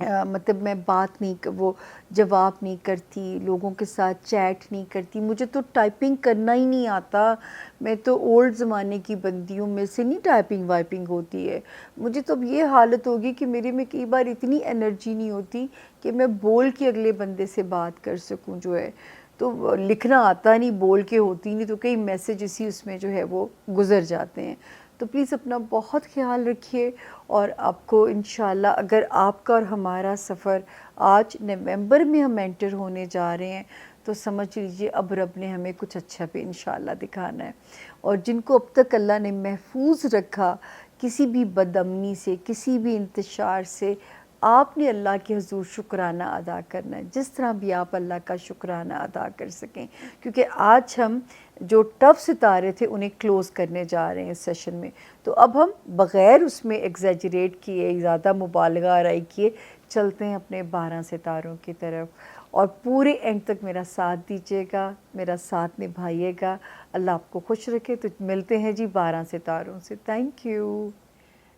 مطلب میں بات نہیں وہ جواب نہیں کرتی، لوگوں کے ساتھ چیٹ نہیں کرتی، مجھے تو ٹائپنگ کرنا ہی نہیں آتا، میں تو اولڈ زمانے کی بندی ہوں، میں سے نہیں ٹائپنگ وائپنگ ہوتی ہے۔ مجھے تو اب یہ حالت ہوگی کہ میرے میں کئی بار اتنی انرجی نہیں ہوتی کہ میں بول کے اگلے بندے سے بات کر سکوں جو ہے، تو لکھنا آتا نہیں، بول کے ہوتی نہیں، تو کئی میسیج اسی اس میں جو ہے وہ گزر جاتے ہیں۔ تو پلیز اپنا بہت خیال رکھیے، اور آپ کو انشاءاللہ اگر آپ کا اور ہمارا سفر آج نومبر میں ہم انٹر ہونے جا رہے ہیں تو سمجھ لیجئے اب رب نے ہمیں کچھ اچھا بھی انشاءاللہ دکھانا ہے، اور جن کو اب تک اللہ نے محفوظ رکھا کسی بھی بدامنی سے، کسی بھی انتشار سے، آپ نے اللہ کے حضور شکرانہ ادا کرنا ہے، جس طرح بھی آپ اللہ کا شکرانہ ادا کر سکیں، کیونکہ آج ہم جو ٹف ستارے تھے انہیں کلوز کرنے جا رہے ہیں اس سیشن میں، تو اب ہم بغیر اس میں ایگزیجریٹ کیے، زیادہ مبالغہ آرائی کیے، چلتے ہیں اپنے 12 ستاروں کی طرف، اور پورے اینڈ تک میرا ساتھ دیجیے گا، میرا ساتھ نبھائیے گا۔ اللہ آپ کو خوش رکھے۔ تو ملتے ہیں جی 12 ستاروں سے۔ تھینک یو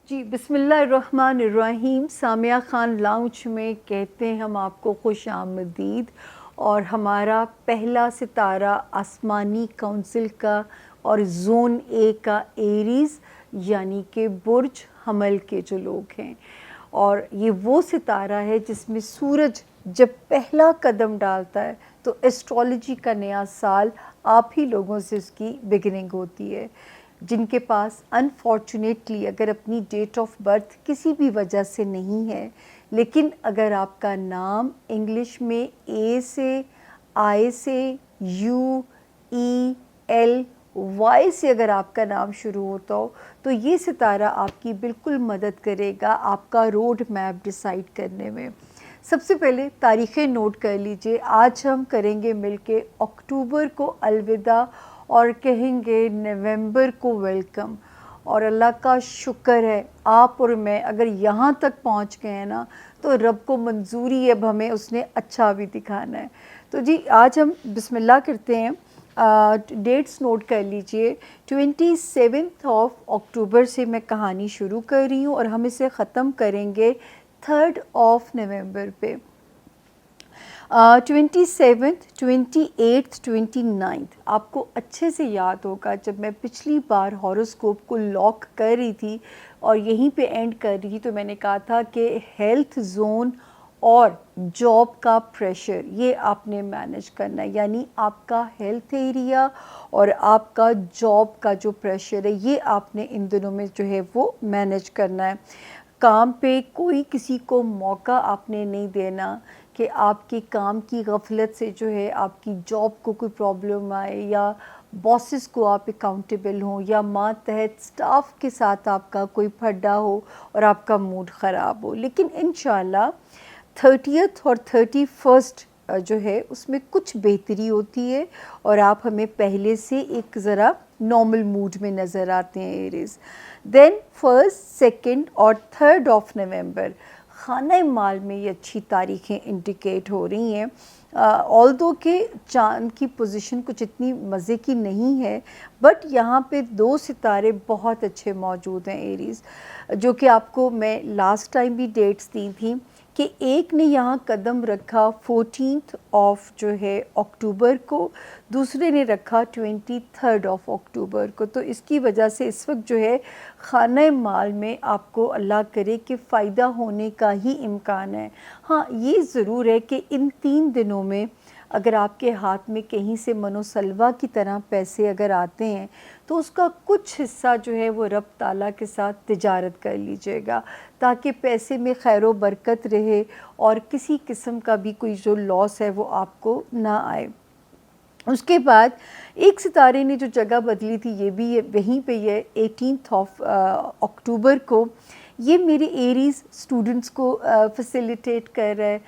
جی۔ بسم اللہ الرحمن الرحیم۔ سامیہ خان لاؤنج میں کہتے ہیں ہم آپ کو خوش آمدید، اور ہمارا پہلا ستارہ آسمانی کونسل کا اور زون اے کا ایریز یعنی کہ برج حمل کے جو لوگ ہیں، اور یہ وہ ستارہ ہے جس میں سورج جب پہلا قدم ڈالتا ہے تو ایسٹرالوجی کا نیا سال آپ ہی لوگوں سے اس کی بگننگ ہوتی ہے، جن کے پاس انفارچونیٹلی اگر اپنی ڈیٹ آف برتھ کسی بھی وجہ سے نہیں ہے، لیکن اگر آپ کا نام انگلش میں اے سے، آئی سے، یو، ای، ایل، وائی سے اگر آپ کا نام شروع ہوتا ہو تو یہ ستارہ آپ کی بالکل مدد کرے گا آپ کا روڈ میپ ڈیسائیڈ کرنے میں۔ سب سے پہلے تاریخیں نوٹ کر لیجئے، آج ہم کریں گے مل کے اکتوبر کو الوداع اور کہیں گے نومبر کو ویلکم، اور اللہ کا شکر ہے آپ اور میں اگر یہاں تک پہنچ گئے ہیں نا تو رب کو منظوری ہے، اب ہمیں اس نے اچھا بھی دکھانا ہے۔ تو جی آج ہم بسم اللہ کرتے ہیں، ڈیٹس نوٹ کر لیجئے، 27 اکتوبر سے میں کہانی شروع کر رہی ہوں اور ہم اسے ختم کریں گے 3 نومبر پہ۔ 27th 28th 29th آپ کو اچھے سے یاد ہوگا جب میں پچھلی بار ہاروسکوپ کو لاک کر رہی تھی اور یہیں پہ اینڈ کر رہی تھی تو میں نے کہا تھا کہ ہیلتھ زون اور جاب کا پریشر یہ آپ نے مینیج کرنا ہے، یعنی آپ کا ہیلتھ ایریا اور آپ کا جاب کا جو پریشر ہے یہ آپ نے ان دنوں میں جو ہے وہ مینیج کرنا ہے۔ کام پہ کوئی کسی کو موقع آپ نے نہیں دینا کہ آپ کے کام کی غفلت سے جو ہے آپ کی جاب کو کوئی پرابلم آئے، یا باسز کو آپ اکاؤنٹیبل ہوں، یا ماتحت سٹاف کے ساتھ آپ کا کوئی پھڈا ہو اور آپ کا موڈ خراب ہو، لیکن انشاءاللہ 30th اور 31st جو ہے اس میں کچھ بہتری ہوتی ہے اور آپ ہمیں پہلے سے ایک ذرا نارمل موڈ میں نظر آتے ہیں ایریز۔ دین 1st 2nd اور 3rd نومبر خانہ مال میں یہ اچھی تاریخیں انڈیکیٹ ہو رہی ہیں، آلدو کہ چاند کی پوزیشن کچھ اتنی مزے کی نہیں ہے، بٹ یہاں پہ 2 ستارے بہت اچھے موجود ہیں ایریز، جو کہ آپ کو میں لاسٹ ٹائم بھی ڈیٹس دی تھیں کہ ایک نے یہاں قدم رکھا 14 جو ہے اکتوبر کو، دوسرے نے رکھا 23 اکتوبر کو، تو اس کی وجہ سے اس وقت جو ہے خانہ مال میں آپ کو اللہ کرے کہ فائدہ ہونے کا ہی امکان ہے۔ ہاں یہ ضرور ہے کہ ان 3 دنوں میں اگر آپ کے ہاتھ میں کہیں سے منو سلوا کی طرح پیسے اگر آتے ہیں تو اس کا کچھ حصہ جو ہے وہ رب تعالیٰ کے ساتھ تجارت کر لیجئے گا تاکہ پیسے میں خیر و برکت رہے اور کسی قسم کا بھی کوئی جو لاس ہے وہ آپ کو نہ آئے۔ اس کے بعد ایک ستارے نے جو جگہ بدلی تھی یہ بھی وہیں پہ یہ 18 اکتوبر کو، یہ میرے ایریز سٹوڈنٹس کو فیسیلیٹیٹ کر رہا ہے،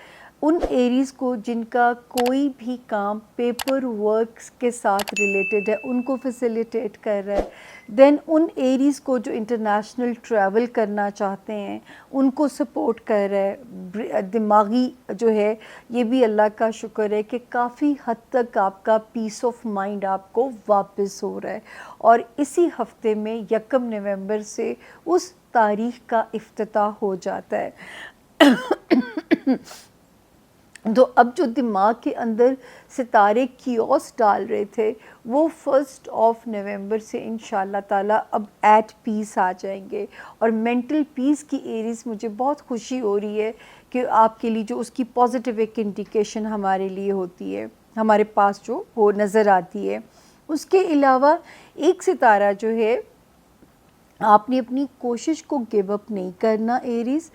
ان ایریز کو جن کا کوئی بھی کام پیپر ورکس کے ساتھ ریلیٹڈ ہے ان کو فیسیلیٹیٹ کر رہا ہے، دین ان ایریز کو جو انٹرنیشنل ٹریول کرنا چاہتے ہیں ان کو سپورٹ کر رہا ہے، دماغی جو ہے یہ بھی اللہ کا شکر ہے کہ کافی حد تک آپ کا پیس آف مائنڈ آپ کو واپس ہو رہا ہے، اور اسی ہفتے میں 1 نومبر سے اس تاریخ کا افتتاح ہو جاتا ہے۔ تو اب جو دماغ کے اندر ستارے کیوس ڈال رہے تھے وہ 1 نومبر سے انشاءاللہ تعالیٰ اب ایٹ پیس آ جائیں گے. اور مینٹل پیس کی ایریز مجھے بہت خوشی ہو رہی ہے کہ آپ کے لیے جو اس کی پازیٹیو ایک انڈیکیشن ہمارے لیے ہوتی ہے، ہمارے پاس جو وہ نظر آتی ہے. اس کے علاوہ ایک ستارہ جو ہے، آپ نے اپنی کوشش کو گیو اپ نہیں کرنا ایریز.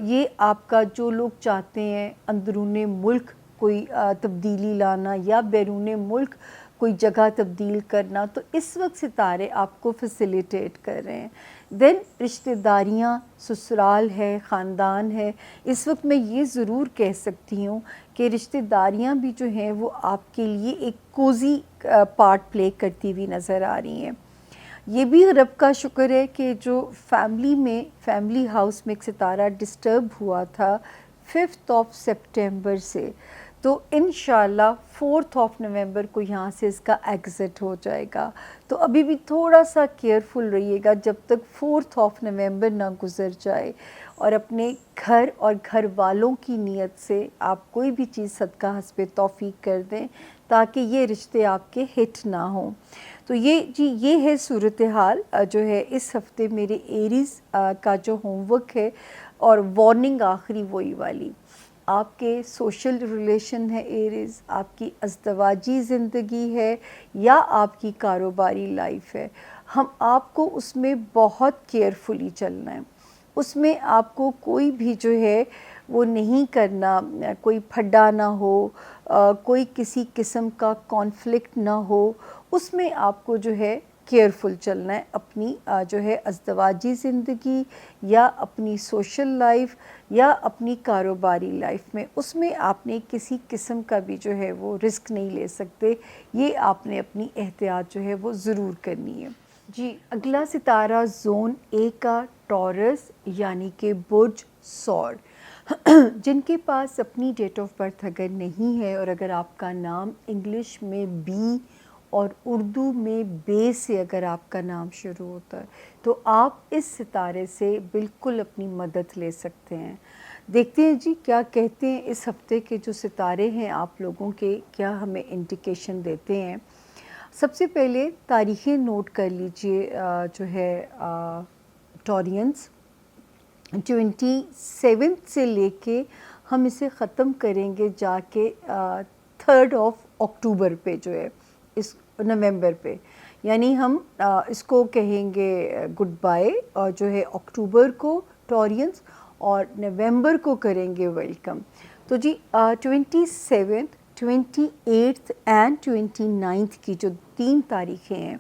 یہ آپ کا جو لوگ چاہتے ہیں اندرون ملک کوئی تبدیلی لانا یا بیرون ملک کوئی جگہ تبدیل کرنا، تو اس وقت ستارے آپ کو فیسیلیٹیٹ کر رہے ہیں. دین رشتہ داریاں، سسرال ہے، خاندان ہے، اس وقت میں یہ ضرور کہہ سکتی ہوں کہ رشتہ داریاں بھی جو ہیں وہ آپ کے لیے ایک کوزی پارٹ پلے کرتی ہوئی نظر آ رہی ہیں. یہ بھی رب کا شکر ہے کہ جو فیملی ہاؤس میں ایک ستارہ ڈسٹرب ہوا تھا 5 سپٹمبر سے، تو انشاءاللہ 4 نومبر کو یہاں سے اس کا ایگزٹ ہو جائے گا. تو ابھی بھی تھوڑا سا کیئرفل رہیے گا جب تک 4 نومبر نہ گزر جائے، اور اپنے گھر اور گھر والوں کی نیت سے آپ کوئی بھی چیز صدقہ حسب توفیق کر دیں تاکہ یہ رشتے آپ کے ہٹ نہ ہوں. تو یہ ہے صورتحال جو ہے اس ہفتے میرے ایریز کا جو ہوم ورک ہے. اور وارننگ آخری وہی والی، آپ کے سوشل ریلیشن ہے ایریز، آپ کی ازدواجی زندگی ہے یا آپ کی کاروباری لائف ہے، آپ کو اس میں بہت کیئرفلی چلنا ہے. اس میں آپ کو کوئی بھی جو ہے وہ نہیں کرنا، کوئی پھڈا نہ ہو، کوئی کسی قسم کا کانفلکٹ نہ ہو. اس میں آپ کو جو ہے کیئرفل چلنا ہے اپنی جو ہے ازدواجی زندگی یا اپنی سوشل لائف یا اپنی کاروباری لائف میں. اس میں آپ نے کسی قسم کا بھی جو ہے وہ رسک نہیں لے سکتے. یہ آپ نے اپنی احتیاط جو ہے وہ ضرور کرنی ہے. جی، اگلا ستارہ زون اے کا ٹورس یعنی کہ برج سور. جن کے پاس اپنی ڈیٹ آف برتھ اگر نہیں ہے، اور اگر آپ کا نام انگلش میں بی اور اردو میں بے سے اگر آپ کا نام شروع ہوتا ہے تو آپ اس ستارے سے بالکل اپنی مدد لے سکتے ہیں. دیکھتے ہیں جی کیا کہتے ہیں اس ہفتے کے جو ستارے ہیں آپ لوگوں کے، کیا ہمیں انڈیکیشن دیتے ہیں. سب سے پہلے تاریخیں نوٹ کر لیجئے جو ہے ٹورینز. 27 سے لے کے ہم اسے ختم کریں گے جا کے 3 اکتوبر پہ جو ہے، اس نومبر پہ، یعنی ہم اس کو کہیں گے گڈ بائی اور جو ہے اکتوبر کو ٹورینز، اور نومبر کو کریں گے ویلکم. تو جی 27، 28 اینڈ 29 کی جو 3 تاریخیں ہیں،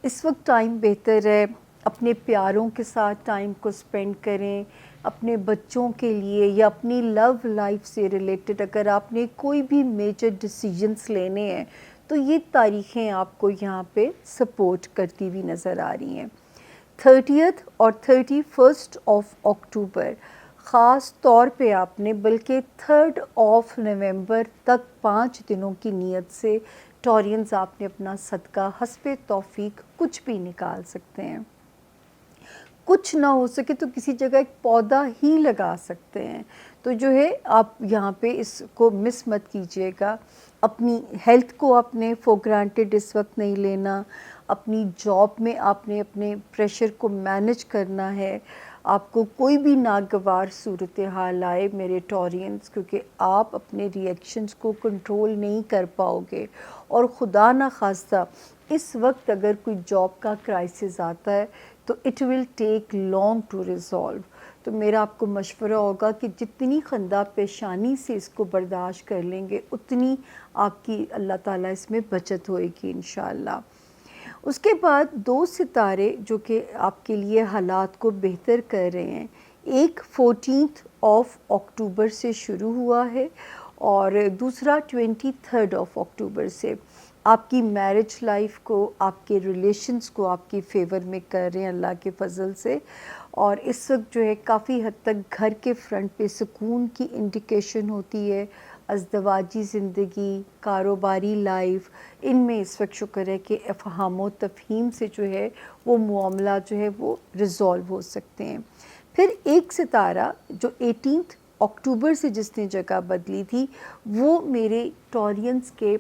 اس وقت ٹائم بہتر ہے اپنے پیاروں کے ساتھ ٹائم کو سپینڈ کریں. اپنے بچوں کے لیے یا اپنی لو لائف سے ریلیٹڈ اگر آپ نے کوئی بھی میجر ڈیسیجنس لینے ہیں تو یہ تاریخیں آپ کو یہاں پہ سپورٹ کرتی ہوئی نظر آ رہی ہیں. 30 اور 31 اکتوبر خاص طور پہ آپ نے، بلکہ 3 نومبر تک 5 دنوں کی نیت سے ٹورینز آپ نے اپنا صدقہ حسب توفیق کچھ بھی نکال سکتے ہیں. کچھ نہ ہو سکے تو کسی جگہ ایک پودا ہی لگا سکتے ہیں. تو جو ہے آپ یہاں پہ اس کو مس مت کیجیے گا. اپنی ہیلتھ کو آپ نے فور گرانٹیڈ اس وقت نہیں لینا. اپنی جاب میں آپ نے اپنے پریشر کو مینج کرنا ہے. آپ کو کوئی بھی ناگوار صورتحال آئے میرے ٹورینز، کیونکہ آپ اپنے ری ایکشنز کو کنٹرول نہیں کر پاؤ گے، اور خدا نہ خواستہ اس وقت اگر کوئی جاب کا کرائسس آتا ہے تو it will take long to resolve. تو میرا آپ کو مشورہ ہوگا کہ جتنی خندہ پیشانی سے اس کو برداشت کر لیں گے اتنی آپ کی اللہ تعالیٰ اس میں بچت ہوئے گی انشاءاللہ. اس کے بعد 2 ستارے جو کہ آپ کے لیے حالات کو بہتر کر رہے ہیں. ایک 14 اکتوبر سے شروع ہوا ہے اور دوسرا 23 اکتوبر سے. آپ کی میرج لائف کو، آپ کے ریلیشنز کو آپ کی فیور میں کر رہے ہیں اللہ کے فضل سے. اور اس وقت جو ہے کافی حد تک گھر کے فرنٹ پہ سکون کی انڈیکیشن ہوتی ہے. ازدواجی زندگی، کاروباری لائف، ان میں اس وقت شکر ہے کہ افہام و تفہیم سے جو ہے وہ معاملہ جو ہے وہ ریزالو ہو سکتے ہیں. پھر ایک ستارہ جو 18 اکتوبر سے جس نے جگہ بدلی تھی وہ میرے ٹورینس کے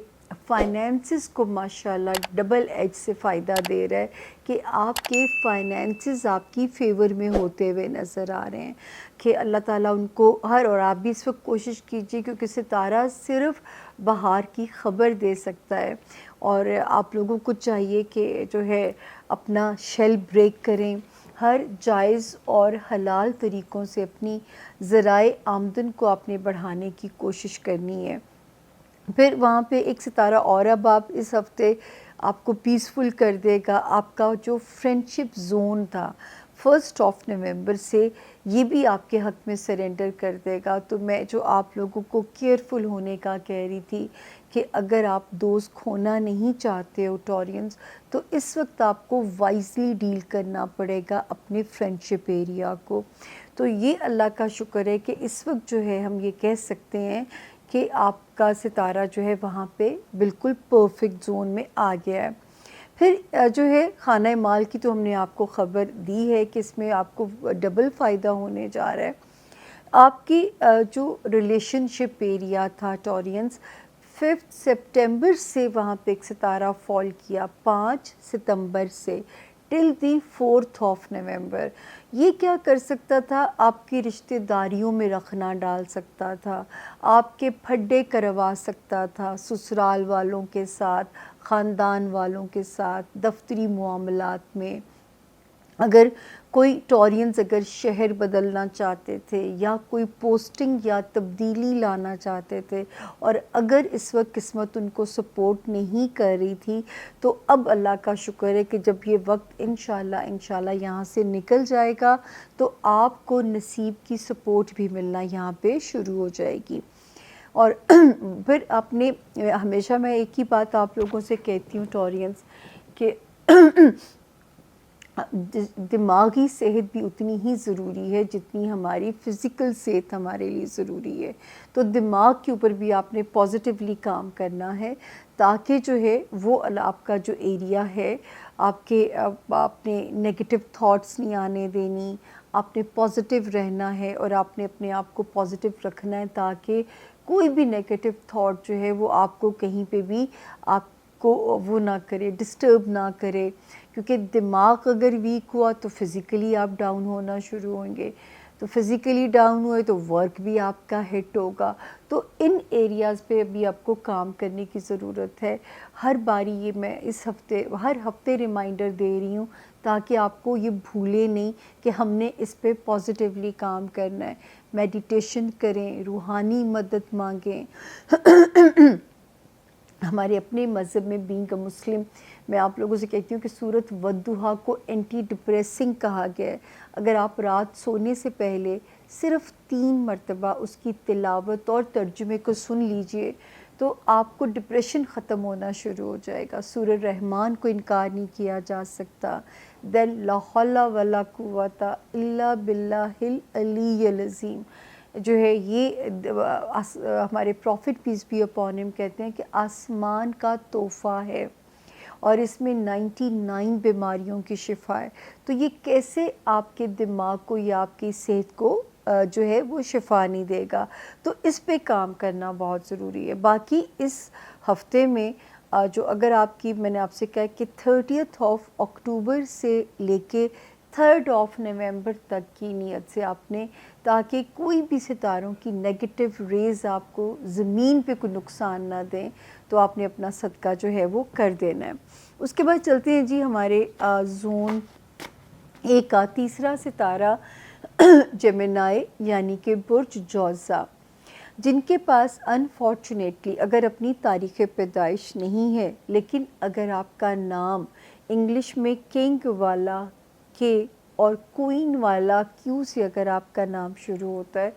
فائنینسز کو ماشاءاللہ ڈبل ایج سے فائدہ دے رہا ہے کہ آپ کے فائنینسز آپ کی فیور میں ہوتے ہوئے نظر آ رہے ہیں کہ اللہ تعالیٰ ان کو اور آپ بھی اس وقت کوشش کیجئے کیونکہ ستارہ صرف بہار کی خبر دے سکتا ہے، اور آپ لوگوں کو چاہیے کہ جو ہے اپنا شیل بریک کریں، ہر جائز اور حلال طریقوں سے اپنی ذرائع آمدن کو آپ نے بڑھانے کی کوشش کرنی ہے۔ پھر وہاں پہ ایک ستارہ اور اب آپ اس ہفتے آپ کو پیسفل کر دے گا، آپ کا جو فرینڈشپ زون تھا 1 نومبر سے یہ بھی آپ کے حق میں سرنڈر کر دے گا۔ تو میں جو آپ لوگوں کو کیئرفل ہونے کا کہہ رہی تھی کہ اگر آپ دوست کھونا نہیں چاہتے ہو ٹورینس، تو اس وقت آپ کو وائزلی ڈیل کرنا پڑے گا اپنے فرینڈشپ ایریا کو۔ تو یہ اللہ کا شکر ہے کہ اس وقت جو ہے ہم یہ کہہ سکتے ہیں کہ آپ کا ستارہ جو ہے وہاں پہ بالکل پرفیکٹ زون میں آ گیا ہے۔ پھر جو ہے خانہ مال کی تو ہم نے آپ کو خبر دی ہے کہ اس میں آپ کو ڈبل فائدہ ہونے جا رہا ہے۔ آپ کی جو ریلیشن شپ ایریا تھا ٹورینس 5 سپٹمبر سے وہاں پہ ایک ستارہ فال کیا 5 ستمبر سے ٹل دی 4 نومبر۔ یہ کیا کر سکتا تھا؟ آپ کی رشتہ داریوں میں رخنا ڈال سکتا تھا، آپ کے پھڈے کروا سکتا تھا سسرال والوں کے ساتھ، خاندان والوں کے ساتھ، دفتری معاملات میں۔ اگر کوئی ٹورینز اگر شہر بدلنا چاہتے تھے یا کوئی پوسٹنگ یا تبدیلی لانا چاہتے تھے، اور اگر اس وقت قسمت ان کو سپورٹ نہیں کر رہی تھی، تو اب اللہ کا شکر ہے کہ جب یہ وقت انشاءاللہ یہاں سے نکل جائے گا تو آپ کو نصیب کی سپورٹ بھی ملنا یہاں پہ شروع ہو جائے گی۔ اور پھر آپ نے ہمیشہ میں ایک ہی بات آپ لوگوں سے کہتی ہوں ٹورینز کہ دماغی صحت بھی اتنی ہی ضروری ہے جتنی ہماری فزیکل صحت ہمارے لیے ضروری ہے۔ تو دماغ کے اوپر بھی آپ نے پازیٹیولی کام کرنا ہے تاکہ جو ہے وہ آپ کا جو ایریا ہے آپ نے نیگیٹو تھاٹس نہیں آنے دینی، آپ نے پازیٹیو رہنا ہے اور آپ نے اپنے آپ کو پازیٹیو رکھنا ہے تاکہ کوئی بھی نیگیٹو تھاٹ جو ہے وہ آپ کو کہیں پہ بھی آپ کو وہ نہ کرے، ڈسٹرب نہ کرے، کیونکہ دماغ اگر ویک ہوا تو فزیکلی آپ ڈاؤن ہونا شروع ہوں گے، تو فزیکلی ڈاؤن ہوئے تو ورک بھی آپ کا ہٹ ہوگا۔ تو ان ایریاز پہ ابھی آپ کو کام کرنے کی ضرورت ہے۔ ہر باری یہ میں ہر ہفتے ریمائنڈر دے رہی ہوں تاکہ آپ کو یہ بھولے نہیں کہ ہم نے اس پہ پازیٹیولی کام کرنا ہے۔ میڈیٹیشن کریں، روحانی مدد مانگیں۔ ہمارے اپنے مذہب میں بینگ اے مسلم میں آپ لوگوں سے کہتی ہوں کہ سورۃ والضحیٰ کو اینٹی ڈپریسنگ کہا گیا ہے۔ اگر آپ رات سونے سے پہلے صرف 3 مرتبہ اس کی تلاوت اور ترجمے کو سن لیجئے تو آپ کو ڈپریشن ختم ہونا شروع ہو جائے گا۔ سورہ رحمان کو انکار نہیں کیا جا سکتا۔ دین لا حول ولا قوۃ الا باللہ العلی العظیم جو ہے یہ ہمارے profit piece be upon him کہتے ہیں کہ آسمان کا تحفہ ہے اور اس میں 99 بیماریوں کی شفا ہے۔ تو یہ کیسے آپ کے دماغ کو یا آپ کی صحت کو جو ہے وہ شفا نہیں دے گا؟ تو اس پہ کام کرنا بہت ضروری ہے۔ باقی اس ہفتے میں جو اگر آپ کی میں نے آپ سے کہا کہ 30 اکتوبر سے لے کے 3 نومبر تک کی نیت سے آپ نے، تاکہ کوئی بھی ستاروں کی نیگیٹو ریز آپ کو زمین پہ کوئی نقصان نہ دیں، تو آپ نے اپنا صدقہ جو ہے وہ کر دینا ہے۔ اس کے بعد چلتے ہیں جی ہمارے زون ایک کا تیسرا ستارہ جیمنائی یعنی کہ برج جوزا، جن کے پاس انفارچونیٹلی اگر اپنی تاریخ پیدائش نہیں ہے، لیکن اگر آپ کا نام انگلش میں کنگ والا کے اور کوئین والا کیو سے اگر آپ کا نام شروع ہوتا ہے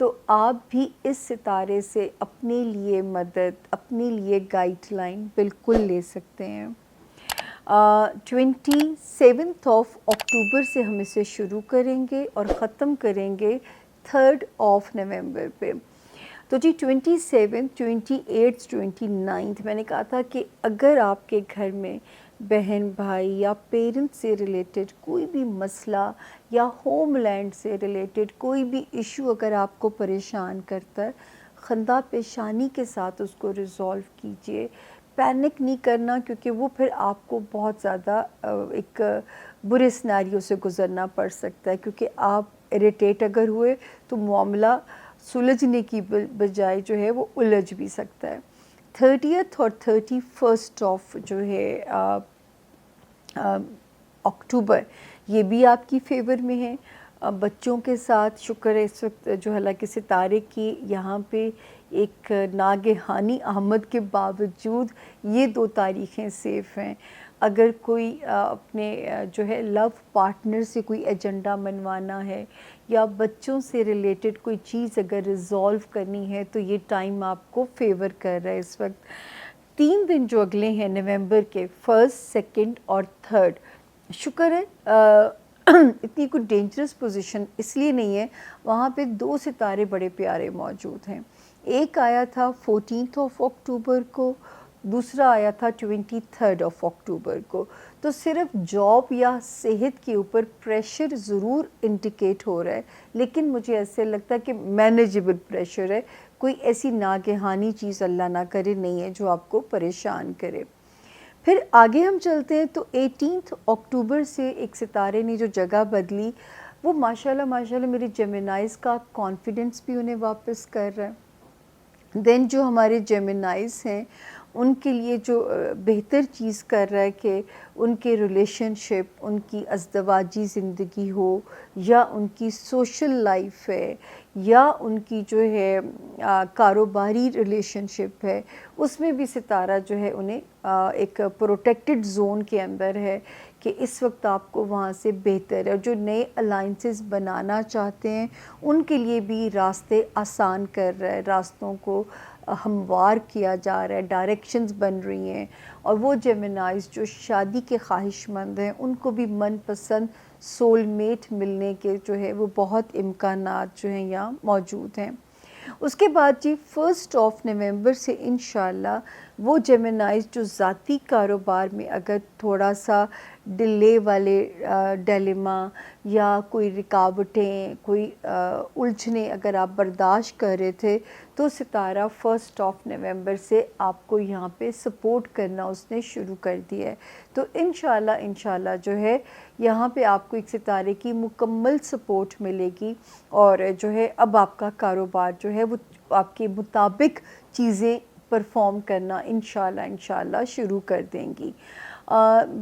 تو آپ بھی اس ستارے سے اپنے لیے مدد، اپنے لیے گائیڈ لائن بالکل لے سکتے ہیں۔ 27 اکتوبر سے ہم اسے شروع کریں گے اور ختم کریں گے 3 نومبر پہ۔ تو جی 27، 28، 29 میں نے کہا تھا کہ اگر آپ کے گھر میں بہن بھائی یا پیرنٹ سے ریلیٹڈ کوئی بھی مسئلہ یا ہوم لینڈ سے ریلیٹڈ کوئی بھی ایشو اگر آپ کو پریشان کرتا ہے، خندہ پیشانی کے ساتھ اس کو ریزولو کیجئے. پینک نہیں کرنا، کیونکہ وہ پھر آپ کو بہت زیادہ ایک برے سیناریو سے گزرنا پڑ سکتا ہے، کیونکہ آپ اریٹیٹ اگر ہوئے تو معاملہ سلجھنے کی بجائے جو ہے وہ الجھ بھی سکتا ہے. 30th اور 31st آف جو ہے اکتوبر، یہ بھی آپ کی فیور میں ہے. بچوں کے ساتھ شکر ہے اس وقت جو حالانکہ ستارے کی یہاں پہ ایک ناگہانی آمد کے باوجود یہ 2 تاریخیں سیف ہیں. اگر کوئی اپنے جو ہے لو پارٹنر سے کوئی ایجنڈا منوانا ہے یا بچوں سے ریلیٹڈ کوئی چیز اگر ریزولو کرنی ہے تو یہ ٹائم آپ کو فیور کر رہا ہے اس وقت. 3 دن جو اگلے ہیں نومبر کے، 1st 2nd اور 3rd، شکر ہے اتنی کوئی ڈینجرس پوزیشن اس لیے نہیں ہے، وہاں پہ 2 ستارے بڑے پیارے موجود ہیں. ایک آیا تھا 14th آف اکتوبر کو، دوسرا آیا تھا 23rd آف اکتوبر کو. تو صرف جاب یا صحت کے اوپر پریشر ضرور انڈیکیٹ ہو رہا ہے، لیکن مجھے ایسے لگتا ہے کہ مینیجبل پریشر ہے، کوئی ایسی ناگہانی چیز اللہ نہ کرے نہیں ہے جو آپ کو پریشان کرے. پھر آگے ہم چلتے ہیں تو 18 اکتوبر سے ایک ستارے نے جو جگہ بدلی، وہ ماشاءاللہ میرے جیمینائز کا کانفیڈنس بھی انہیں واپس کر رہا ہے. دین جو ہمارے جیمینائز ہیں ان کے لیے جو بہتر چیز کر رہا ہے کہ ان کے ریلیشن شپ، ان کی ازدواجی زندگی ہو یا ان کی سوشل لائف ہے یا ان کی جو ہے کاروباری ریلیشن شپ ہے، اس میں بھی ستارہ جو ہے انہیں ایک پروٹیکٹڈ زون کے اندر ہے کہ اس وقت آپ کو وہاں سے بہتر ہے. اور جو نئے الائنسز بنانا چاہتے ہیں ان کے لیے بھی راستے آسان کر رہا ہے، راستوں کو ہموار کیا جا رہا ہے، ڈائریکشنز بن رہی ہیں. اور وہ جیمینائز جو شادی کے خواہش مند ہیں ان کو بھی من پسند سول میٹ ملنے کے جو ہے وہ بہت امکانات جو ہیں یہاں موجود ہیں. اس کے بعد جی 1st آف نومبر سے انشاءاللہ وہ جیمینائز جو ذاتی کاروبار میں اگر تھوڑا سا ڈیلے والے ڈیلیما یا کوئی رکاوٹیں، کوئی الجھنیں اگر آپ برداشت کر رہے تھے تو ستارہ 1st آف نومبر سے آپ کو یہاں پہ سپورٹ کرنا اس نے شروع کر دیا ہے. تو انشاءاللہ جو ہے یہاں پہ آپ کو ایک ستارے کی مکمل سپورٹ ملے گی، اور جو ہے اب آپ کا کاروبار جو ہے وہ آپ کے مطابق چیزیں پرفارم کرنا انشاءاللہ شروع کر دیں گی.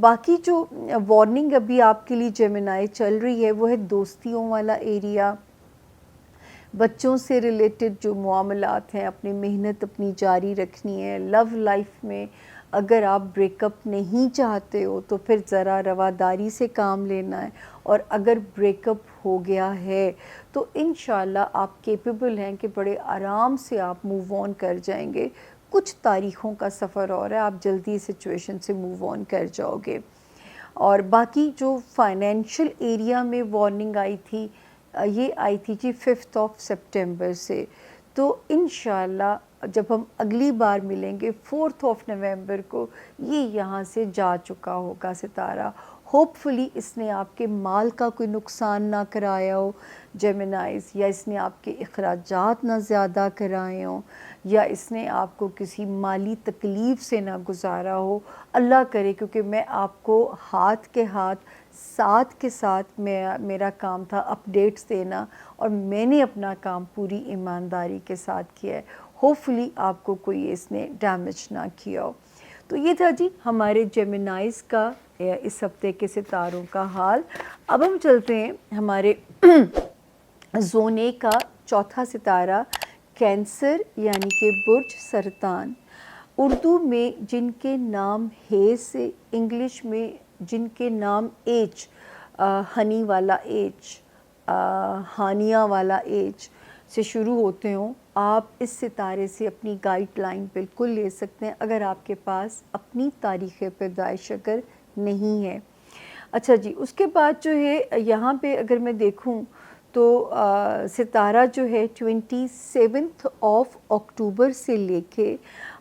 باقی جو وارننگ ابھی آپ کے لیے جیمینائی چل رہی ہے وہ ہے دوستیوں والا ایریا، بچوں سے ریلیٹڈ جو معاملات ہیں، اپنی محنت اپنی جاری رکھنی ہے. لو لائف میں اگر آپ بریک اپ نہیں چاہتے ہو تو پھر ذرا رواداری سے کام لینا ہے، اور اگر بریک اپ ہو گیا ہے تو انشاءاللہ آپ کیپیبل ہیں کہ بڑے آرام سے آپ موو آن کر جائیں گے. کچھ تاریخوں کا سفر اور ہے، آپ جلدی سچویشن سے موو آن کر جاؤ گے. اور باقی جو فائنینشل ایریا میں وارننگ آئی تھی، یہ آئی تھی جی 5 سپٹمبر سے. تو انشاءاللہ جب ہم اگلی بار ملیں گے 4 نومبر کو یہ یہاں سے جا چکا ہوگا ستارہ. ہوپ فلی اس نے آپ کے مال کا کوئی نقصان نہ کرایا ہو جیمینائز، یا اس نے آپ کے اخراجات نہ زیادہ کرائے ہوں، یا اس نے آپ کو کسی مالی تکلیف سے نہ گزارا ہو. اللہ کرے، کیونکہ میں آپ کو ہاتھ کے ساتھ میرا کام تھا اپڈیٹس دینا، اور میں نے اپنا کام پوری ایمانداری کے ساتھ کیا ہے. ہوپ فلی آپ کو کوئی اس نے ڈیمیج نہ کیا ہو. تو یہ تھا جی ہمارے جیمینائز کا اس ہفتے کے ستاروں کا حال. اب ہم چلتے ہیں ہمارے زون اے کا چوتھا ستارہ کینسر، یعنی کہ برج سرطان. اردو میں جن کے نام ہے سے، انگلش میں جن کے نام ایچ، ہنی والا ایچ، ہانیہ ایچ ایچ سے شروع ہوتے ہوں، آپ اس ستارے سے اپنی گائیڈ لائن بالکل لے سکتے ہیں اگر آپ کے پاس اپنی تاریخ پیدائش اگر نہیں ہے. اچھا جی، اس کے بعد جو ہے یہاں پہ اگر میں دیکھوں تو ستارہ جو ہے 27 اکتوبر سے لے کے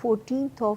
14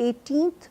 18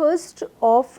1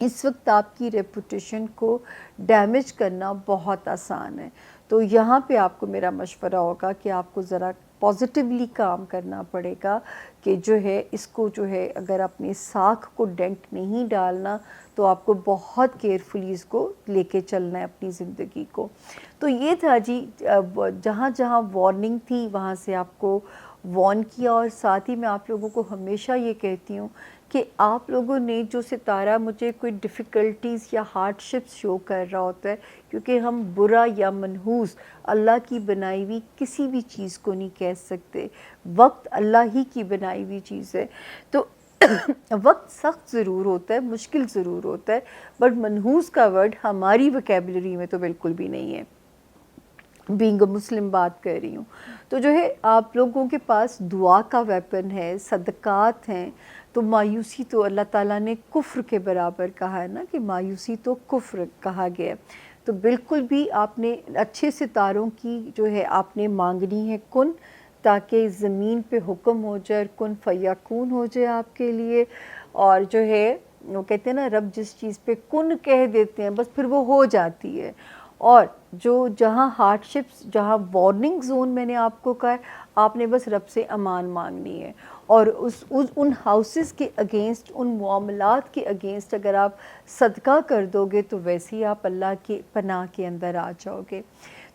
اس وقت آپ کی ریپوٹیشن کو ڈیمیج کرنا بہت آسان ہے. تو یہاں پہ آپ کو میرا مشورہ ہوگا کہ آپ کو ذرا پازیٹیولی کام کرنا پڑے گا کہ جو ہے اس کو جو ہے اگر اپنی ساکھ کو ڈینٹ نہیں ڈالنا تو آپ کو بہت کیئرفلی اس کو لے کے چلنا ہے اپنی زندگی کو. تو یہ تھا جی، جہاں جہاں وارننگ تھی وہاں سے آپ کو وارن کیا. اور ساتھ ہی میں آپ لوگوں کو ہمیشہ یہ کہتی ہوں کہ آپ لوگوں نے جو ستارہ مجھے کوئی ڈیفیکلٹیز یا ہارڈ شپس شو کر رہا ہوتا ہے، کیونکہ ہم برا یا منحوس اللہ کی بنائی ہوئی کسی بھی چیز کو نہیں کہہ سکتے. وقت اللہ ہی کی بنائی ہوئی چیز ہے. تو وقت سخت ضرور ہوتا ہے، مشکل ضرور ہوتا ہے، بٹ منحوس کا ورڈ ہماری وکیبلری میں تو بالکل بھی نہیں ہے. بینگ اے مسلم بات کر رہی ہوں. تو جو ہے آپ لوگوں کے پاس دعا کا ویپن ہے، صدقات ہیں. تو مایوسی تو اللہ تعالیٰ نے کفر کے برابر کہا ہے نا، کہ مایوسی تو کفر کہا گیا ہے. تو بالکل بھی آپ نے اچھے ستاروں کی جو ہے آپ نے مانگنی ہے کن، تاکہ زمین پہ حکم ہو جائے، کن فیکون ہو جائے آپ کے لیے. اور جو ہے وہ کہتے ہیں نا، رب جس چیز پہ کن کہہ دیتے ہیں بس پھر وہ ہو جاتی ہے. اور جو جہاں ہارڈ شپس، جہاں وارننگ زون میں نے آپ کو کہا ہے، آپ نے بس رب سے امان مانگنی ہے. اور ان ہاؤسز کے اگینسٹ، ان معاملات کے اگینسٹ اگر آپ صدقہ کر دو گے تو ویسے ہی آپ اللہ کے پناہ کے اندر آ جاؤ گے.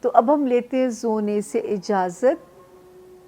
تو اب ہم لیتے ہیں زون اے سے اجازت.